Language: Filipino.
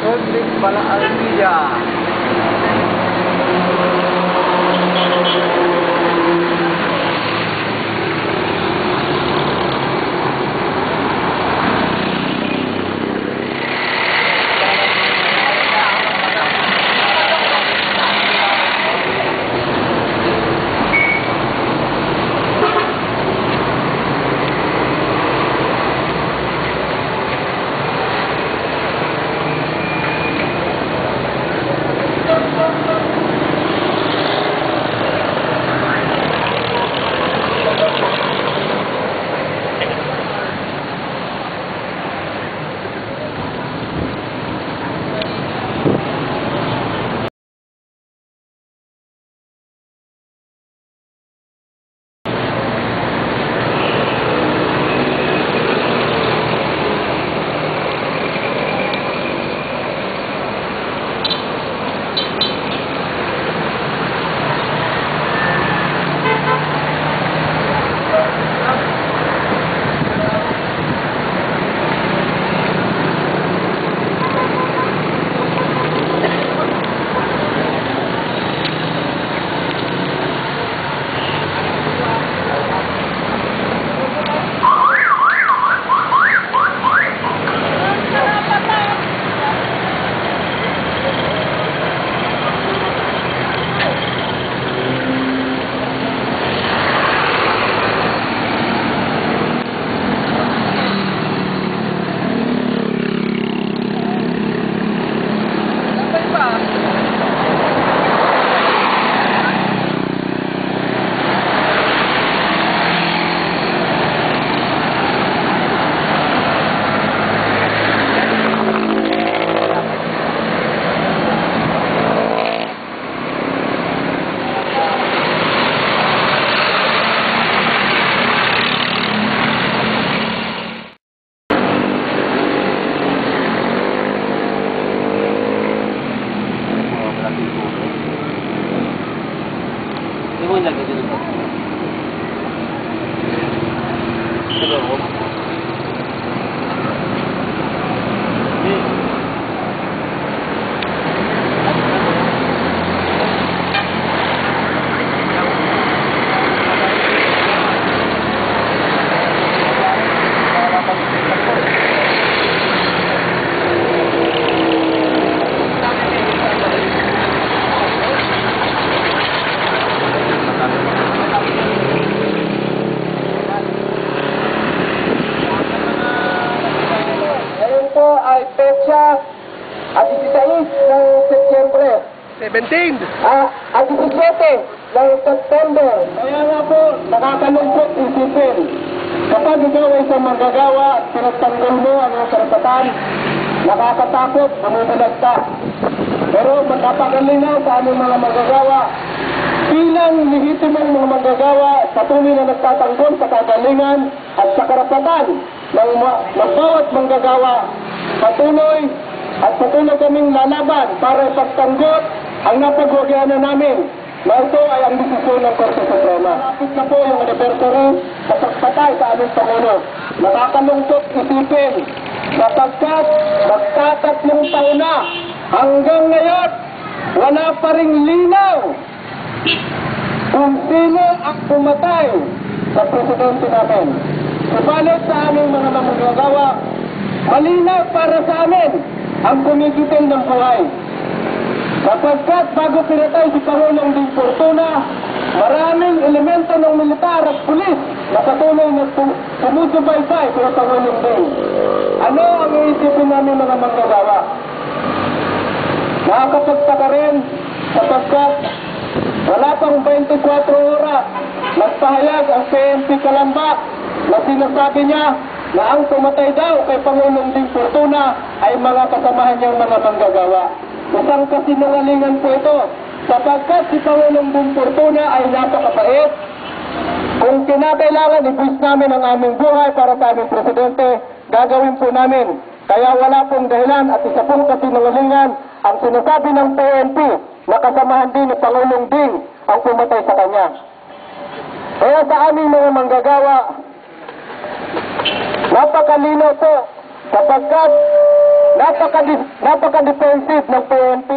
Konting pala Alvia. At 16 ng Setyembre. 17. At 17 ng September. Kaya nga po, nakakalungkot isipin. Kapag ikaw ay isang manggagawa at pinagtanggol mo ang iyong karapatan, nakakatakot, mamubulag ka. Pero magkapagalinaw sa aming mga manggagawa. Bilang lehitimong mga manggagawa, patuloy na nagtatanggol sa kagalingan at sa karapatan ng bawat manggagawa. Patuloy kaming lalaban para ipagtanggol ang napagwagyanan namin na ito ay ang desisyon ng Korte Suprema. Malapit na po yung anniversary sa pagpatay sa aming Pangulo. Nakakalungkot isipin sapagkat magtatatlong taon na hanggang ngayon wala pa ring linaw kung sino ang pumatay sa presidente namin. Subalit sa aming mga manggagawa, malinaw para sa amin ang kumikitin ng buhay. Sapagkat bago pinatay si Pangulong Ding Fortuna, maraming elemento ng militar at pulis na patuloy na sumusubaybay kay Pangulong Ding. Ano ang iisipin namin mga manggagawa? Nakakapagtaka rin sapagkat wala pang 24 oras nagpahayag ang PNP Calamba na sinasabi niya na ang pumatay daw kay Pangulong Ding Fortuna ay mga kasamahan niyang mga manggagawa. Isang kasinungalingan po ito sapagkat si Pangulong Ding Fortuna ay napakabait. Kung kinakailangan ibuwis namin ang aming buhay para sa aming presidente, gagawin po namin. Kaya wala pong dahilan at isa pong kasinungalingan ang sinasabi ng PNP na kasamahan din ni Pangulong Ding ang pumatay sa kanya. Kaya sa aming mga manggagawa, napakalinaw po sapagkat napaka-defensive ng PNP